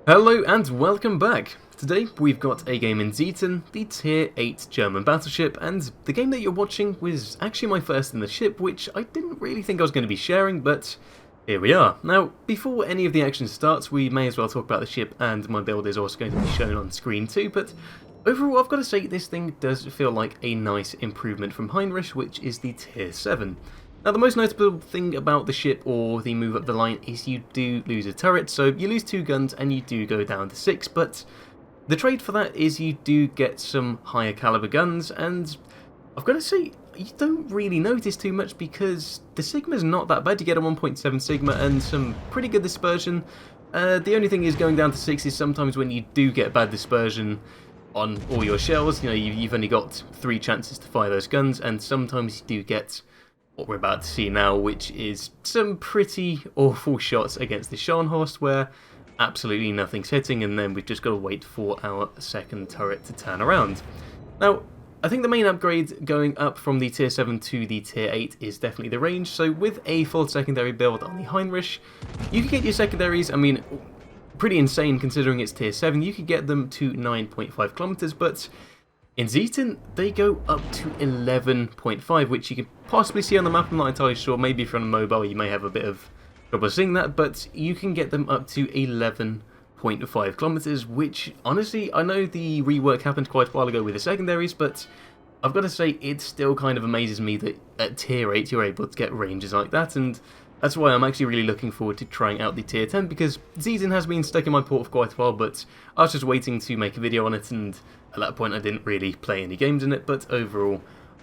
Hello and welcome back. Today we've got a game in Zieten, the Tier 8 German Battleship, and the game that you're watching was actually my first in the ship, which I didn't really think I was going to be sharing, but here we are. Now, before any of the action starts, we may as well talk about the ship, and my build is also going to be shown on screen too, but overall I've got to say this thing does feel like a nice improvement from Heinrich, which is the Tier 7. Now, the most notable thing about the ship or the move up the line is you do lose a turret, so you lose 2 guns and you do go down to 6, but the trade for that is you do get some higher caliber guns, and I've got to say, you don't really notice too much because the Sigma's not that bad. You get a 1.7 Sigma and some pretty good dispersion. The only thing is going down to 6 is sometimes when you do get bad dispersion on all your shells, you know, you've only got 3 chances to fire those guns, and sometimes you do get what we're about to see now, which is some pretty awful shots against the Scharnhorst where absolutely nothing's hitting, and then we've just got to wait for our second turret to turn around. Now, I think the main upgrade going up from the Tier 7 to the Tier 8 is definitely the range, so with a full secondary build on the Heinrich, you can get your secondaries, I mean, pretty insane considering it's Tier 7, you could get them to 9.5 kilometers, but in Zieten, they go up to 11.5, which you can possibly see on the map. I'm not entirely sure. Maybe if you're on a mobile, you may have a bit of trouble seeing that, but you can get them up to 11.5 kilometers, which, honestly, I know the rework happened quite a while ago with the secondaries, but I've got to say, it still kind of amazes me that at Tier 8 you're able to get ranges like that, and that's why I'm actually really looking forward to trying out the Tier 10, because Zieten has been stuck in my port for quite a while, but I was just waiting to make a video on it, and at that point I didn't really play any games in it, but overall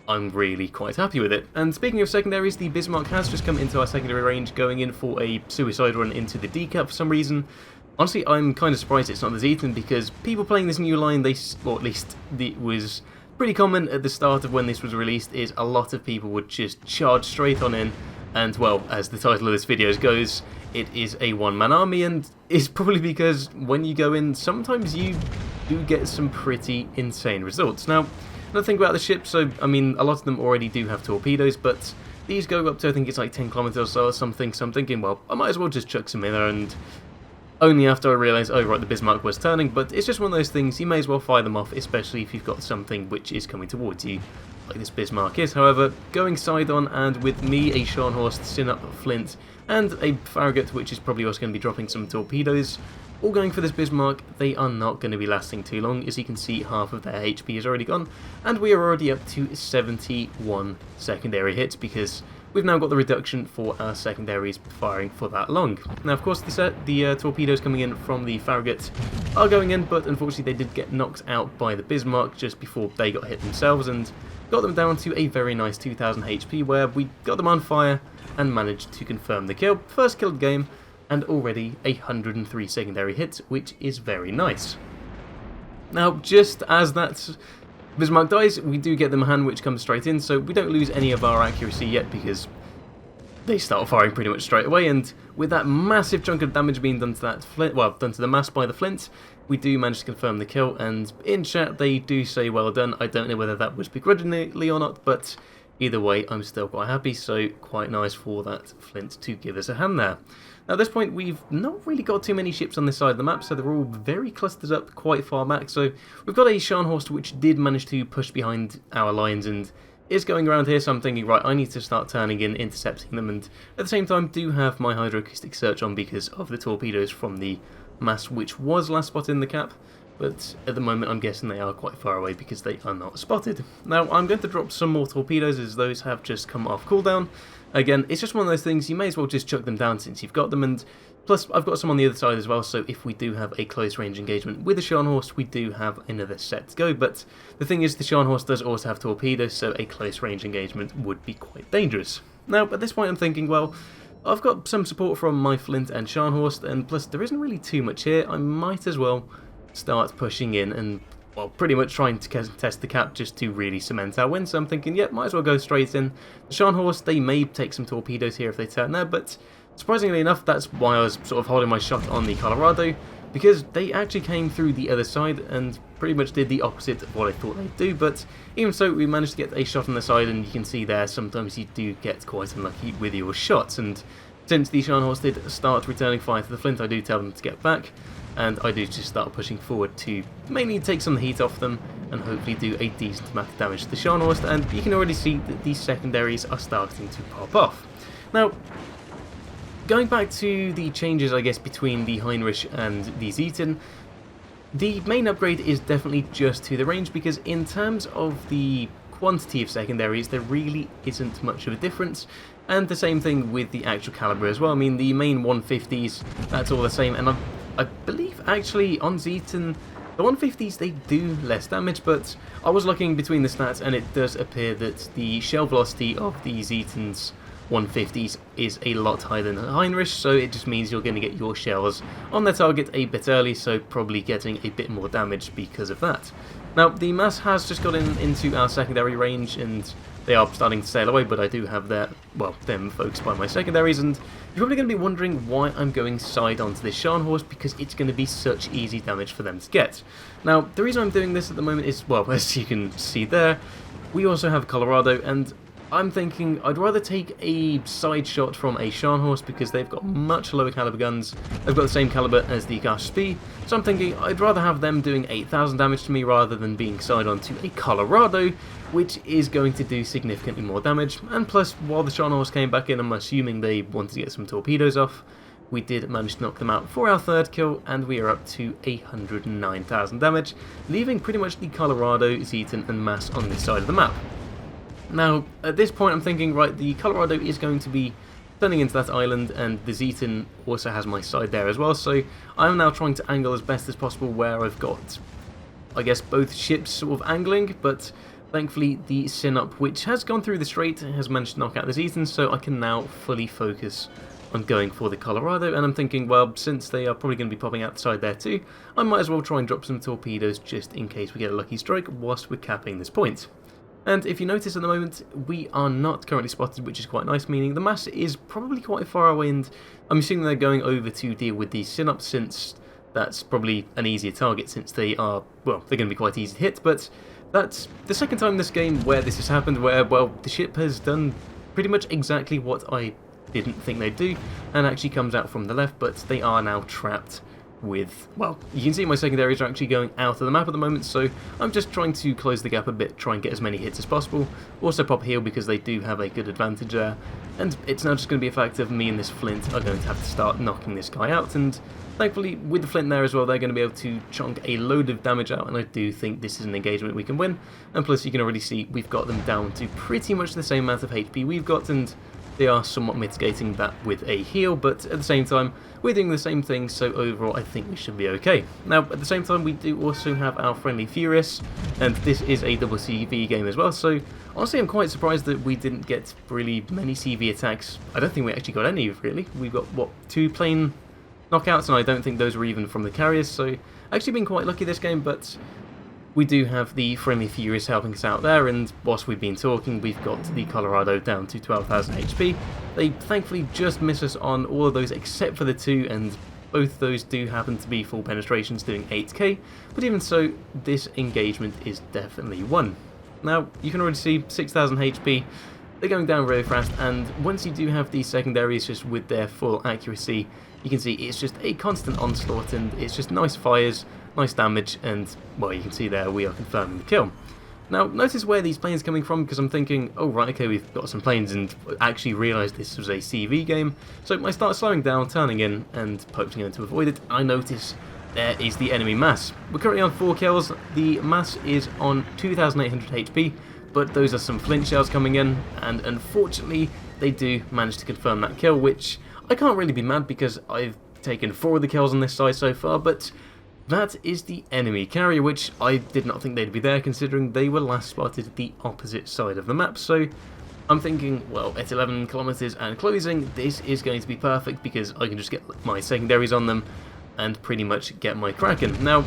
I'm really quite happy with it. And speaking of secondaries, the Bismarck has just come into our secondary range, going in for a suicide run into the decap for some reason. Honestly, I'm kind of surprised it's not the Zieten, because people playing this new line, or at least it was pretty common at the start of when this was released, is a lot of people would just charge straight on in. And, well, as the title of this video goes, it is a one-man army, and it's probably because when you go in, sometimes you do get some pretty insane results. Now, another thing about the ship, so, I mean, a lot of them already do have torpedoes, but these go up to, I think it's like 10 kilometers or something, so I'm thinking, well, I might as well just chuck some in there, and only after I realised, oh right, the Bismarck was turning, but it's just one of those things, you may as well fire them off, especially if you've got something which is coming towards you, like this Bismarck is. However, going side on, and with me, a Scharnhorst, Sinup, Flint, and a Farragut, which is probably also going to be dropping some torpedoes, all going for this Bismarck, they are not going to be lasting too long. As you can see, half of their HP is already gone, and we are already up to 71 secondary hits, because we've now got the reduction for our secondaries firing for that long. Now, of course, the torpedoes coming in from the Farragut are going in, but unfortunately they did get knocked out by the Bismarck just before they got hit themselves, and got them down to a very nice 2000 HP, where we got them on fire and managed to confirm the kill. First kill of the game, and already 103 secondary hits, which is very nice. Now, just as that Bismarck dies, we do get the Mahan, which comes straight in, so we don't lose any of our accuracy yet, because they start firing pretty much straight away, and with that massive chunk of damage being done to that Flint, well, done to the mast by the Flint, we do manage to confirm the kill, and in chat they do say well done. I don't know whether that was begrudgingly or not, but either way I'm still quite happy, so quite nice for that Flint to give us a hand there. Now, at this point we've not really got too many ships on this side of the map, so they're all very clustered up quite far back, so we've got a Scharnhorst which did manage to push behind our lines and is going around here, so I'm thinking, right, I need to start turning in, intercepting them, and at the same time do have my hydroacoustic search on because of the torpedoes from the mast, which was last spotted in the cap, but at the moment I'm guessing they are quite far away because they are not spotted. Now, I'm going to drop some more torpedoes as those have just come off cooldown. Again, it's just one of those things, you may as well just chuck them down since you've got them, and plus I've got some on the other side as well, so if we do have a close range engagement with the Scharnhorst, we do have another set to go. But the thing is, the Scharnhorst does also have torpedoes, so a close range engagement would be quite dangerous. Now, at this point I'm thinking, well, I've got some support from my Flint and Scharnhorst, and plus there isn't really too much here. I might as well start pushing in and, well, pretty much trying to test the cap just to really cement our win. So I'm thinking, yep, might as well go straight in. The Scharnhorst, they may take some torpedoes here if they turn there, but surprisingly enough, that's why I was sort of holding my shot on the Colorado, because they actually came through the other side and pretty much did the opposite of what I thought they'd do. But even so, we managed to get a shot on the side, and you can see there sometimes you do get quite unlucky with your shots, and Since the Scharnhorst did start returning fire to the Flint, I do tell them to get back, and I do just start pushing forward to mainly take some of the heat off them and hopefully do a decent amount of damage to the Scharnhorst, and you can already see that these secondaries are starting to pop off. Now, going back to the changes, I guess, between the Heinrich and the Zieten, the main upgrade is definitely just to the range, because in terms of the quantity of secondaries, there really isn't much of a difference. And the same thing with the actual caliber as well. I mean, the main 150s, that's all the same, and I believe actually on Zieten, the 150s, they do less damage, but I was looking between the stats and it does appear that the shell velocity of the Zieten's 150s is a lot higher than Heinrich, so it just means you're going to get your shells on their target a bit early, so probably getting a bit more damage because of that. Now, the mass has just got into our secondary range, and they are starting to sail away, but I do have them focused by my secondaries, and you're probably going to be wondering why I'm going side onto this Scharnhorst, because it's going to be such easy damage for them to get. Now, the reason I'm doing this at the moment is, well, as you can see there, we also have Colorado, and I'm thinking I'd rather take a side shot from a Scharnhorst because they've got much lower caliber guns. They've got the same caliber as the Warships, so I'm thinking I'd rather have them doing 8,000 damage to me rather than being side onto a Colorado, which is going to do significantly more damage. And plus, while the Scharnhorst came back in, I'm assuming they wanted to get some torpedoes off. We did manage to knock them out for our third kill, and we are up to 109,000 damage, leaving pretty much the Colorado, Zieten and Mass on this side of the map. Now, at this point I'm thinking, right, the Colorado is going to be turning into that island, and the Zieten also has my side there as well, so I'm now trying to angle as best as possible where I've got, I guess, both ships sort of angling, but thankfully the Sinup, which has gone through the strait, has managed to knock out the Zieten, so I can now fully focus on going for the Colorado, and I'm thinking, well, since they are probably going to be popping out the side there too, I might as well try and drop some torpedoes just in case we get a lucky strike whilst we're capping this point. And if you notice at the moment, we are not currently spotted, which is quite nice, meaning the mass is probably quite far away, and I'm assuming they're going over to deal with the Sinup, since that's probably an easier target, since they are, well, they're going to be quite easy to hit. But that's the second time this game where this has happened, where, well, the ship has done pretty much exactly what I didn't think they'd do, and actually comes out from the left, but they are now trapped with, well, you can see my secondaries are actually going out of the map at the moment, so I'm just trying to close the gap a bit, try and get as many hits as possible. Also pop heal because they do have a good advantage there, and it's now just going to be a fact of me and this Flint are going to have to start knocking this guy out, and thankfully with the Flint there as well, they're going to be able to chunk a load of damage out, and I do think this is an engagement we can win. And plus you can already see we've got them down to pretty much the same amount of HP we've got, and they are somewhat mitigating that with a heal, but at the same time, we're doing the same thing, so overall I think we should be okay. Now, at the same time, we do also have our friendly Furious, and this is a double CV game as well, so honestly I'm quite surprised that we didn't get really many CV attacks. I don't think we actually got any, really. We've got, what, 2 plane knockouts, and I don't think those were even from the carriers, so actually been quite lucky this game, but we do have the friendly Furious helping us out there, and whilst we've been talking, we've got the Colorado down to 12,000 HP. They thankfully just miss us on all of those except for the 2, and both those do happen to be full penetrations doing 8k, but even so, this engagement is definitely won. Now, you can already see 6,000 HP, they're going down really fast, and once you do have these secondaries just with their full accuracy, you can see it's just a constant onslaught, and it's just nice fires, nice damage, and, well, you can see there we are confirming the kill. Now, notice where these planes are coming from, because I'm thinking, oh right, okay, we've got some planes, and actually realised this was a CV game, so I start slowing down, turning in, and poking in to avoid it. I notice there is the enemy mass. We're currently on 4 kills, the mass is on 2,800 HP, but those are some flint shells coming in, and unfortunately, they do manage to confirm that kill, which I can't really be mad because I've taken 4 of the kills on this side so far, but that is the enemy carrier, which I did not think they'd be there considering they were last spotted at the opposite side of the map. So I'm thinking, well, at 11 kilometers and closing, this is going to be perfect because I can just get my secondaries on them and pretty much get my Kraken. Now,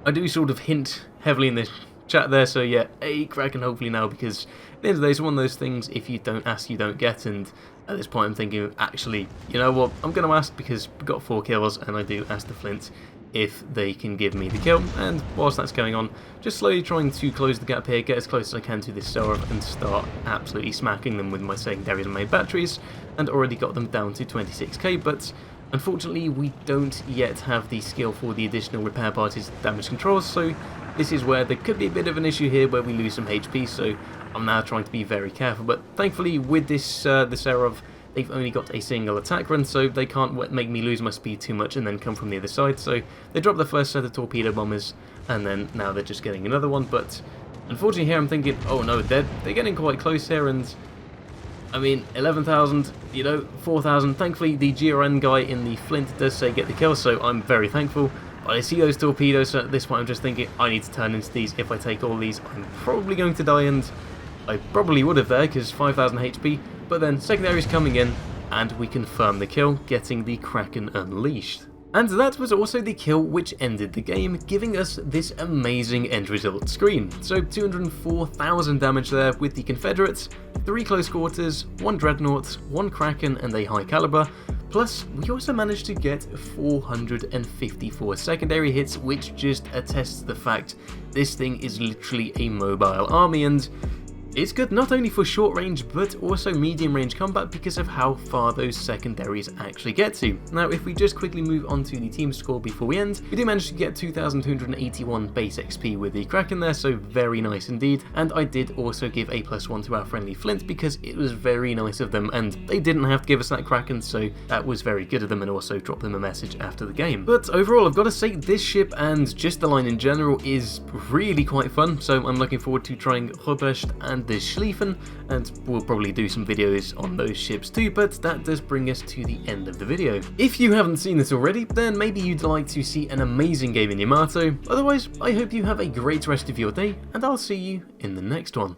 I do sort of hint heavily in this chat there, so yeah, a Kraken hopefully now, because at the end of the day, it's one of those things, if you don't ask, you don't get, and at this point I'm thinking, actually, you know what, I'm going to ask, because we've got 4 kills, and I do ask the Flint if they can give me the kill, and whilst that's going on, just slowly trying to close the gap here, get as close as I can to this Seraph, and start absolutely smacking them with my secondaries and my batteries, and already got them down to 26k, but unfortunately we don't yet have the skill for the additional repair parties damage controls, so this is where there could be a bit of an issue here where we lose some HP, so I'm now trying to be very careful, but thankfully with this Seraph, they've only got a single attack run, so they can't make me lose my speed too much and then come from the other side. So they drop the first set of torpedo bombers, and then now they're just getting another one. But unfortunately here I'm thinking, oh no, they're getting quite close here, and I mean 11,000, you know, 4,000. Thankfully the GRN guy in the Flint does say get the kill, so I'm very thankful. But I see those torpedoes, so at this point I'm just thinking I need to turn into these. If I take all these, I'm probably going to die, and I probably would have there because 5,000 HP. But then secondaries coming in, and we confirm the kill, getting the Kraken unleashed. And that was also the kill which ended the game, giving us this amazing end result screen. So 204,000 damage there with the Confederates, 3 close quarters, 1 Dreadnought, 1 Kraken and a high caliber. Plus, we also managed to get 454 secondary hits, which just attests to the fact this thing is literally a mobile army, and it's good not only for short range but also medium range combat because of how far those secondaries actually get to. Now if we just quickly move on to the team score before we end, we do manage to get 2,281 base XP with the Kraken there, so very nice indeed, and I did also give a +1 to our friendly Flint because it was very nice of them and they didn't have to give us that Kraken, so that was very good of them, and also drop them a message after the game. But overall I've got to say this ship and just the line in general is really quite fun, so I'm looking forward to trying Robust and the Schlieffen, and we'll probably do some videos on those ships too, but that does bring us to the end of the video. If you haven't seen this already, then maybe you'd like to see an amazing game in Yamato. Otherwise, I hope you have a great rest of your day, and I'll see you in the next one.